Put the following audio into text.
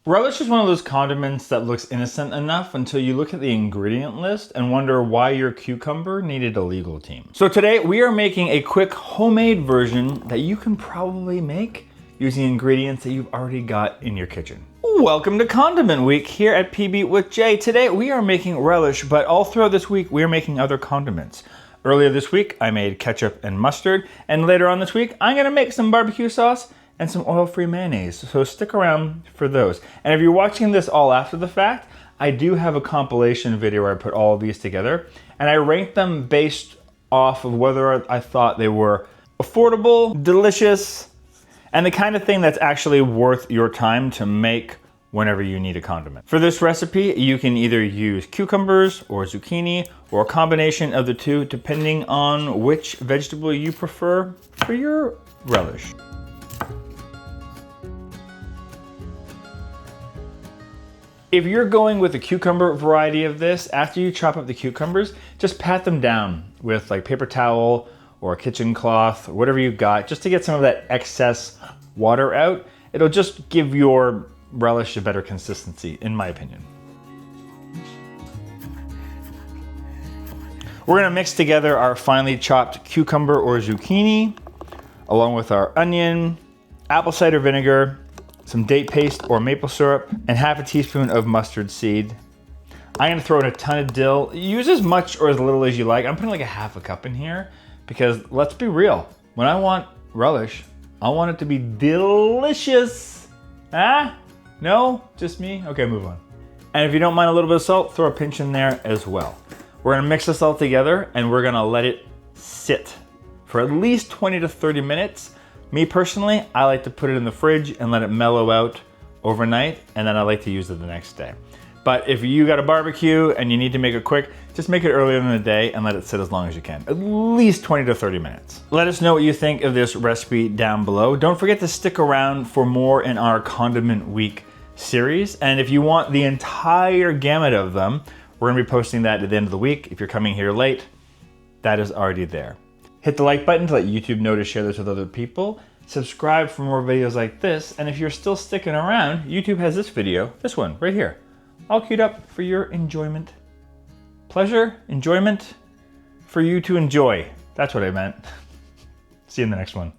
Relish is one of those condiments that looks innocent enough until you look at the ingredient list and wonder why your cucumber needed a legal team. So today we are making a quick homemade version that you can probably make using ingredients that you've already got in your kitchen. Welcome to Condiment Week here at PB with Jay. Today we are making relish, but all throughout this week we are making other condiments. Earlier this week I made ketchup and mustard, and later on this week I'm gonna make some barbecue sauce and some oil-free mayonnaise, so stick around for those. And if you're watching this all after the fact, I do have a compilation video where I put all of these together, and I ranked them based off of whether I thought they were affordable, delicious, and the kind of thing that's actually worth your time to make whenever you need a condiment. For this recipe, you can either use cucumbers or zucchini or a combination of the two, depending on which vegetable you prefer for your relish. If you're going with the cucumber variety of this, after you chop up the cucumbers, just pat them down with like paper towel or a kitchen cloth, or whatever you've got, just to get some of that excess water out. It'll just give your relish a better consistency, in my opinion. We're gonna mix together our finely chopped cucumber or zucchini, along with our onion, apple cider vinegar, some date paste or maple syrup, and half a teaspoon of mustard seed. I'm gonna throw in a ton of dill. Use as much or as little as you like. I'm putting like a half a cup in here because let's be real, when I want relish, I want it to be delicious. Ah? No? Just me? Okay, move on. And if you don't mind a little bit of salt, throw a pinch in there as well. We're gonna mix this all together and we're gonna let it sit for at least 20 to 30 minutes. Me personally, I like to put it in the fridge and let it mellow out overnight, and then I like to use it the next day. But if you got a barbecue and you need to make it quick, just make it earlier in the day and let it sit as long as you can. At least 20 to 30 minutes. Let us know what you think of this recipe down below. Don't forget to stick around for more in our Condiment Week series. And if you want the entire gamut of them, we're gonna be posting that at the end of the week. If you're coming here late, that is already there. Hit the like button to let YouTube know to share this with other people. Subscribe for more videos like this. And if you're still sticking around, YouTube has this video, this one right here, all queued up for your enjoyment. Pleasure, enjoyment, for you to enjoy. That's what I meant. See you in the next one.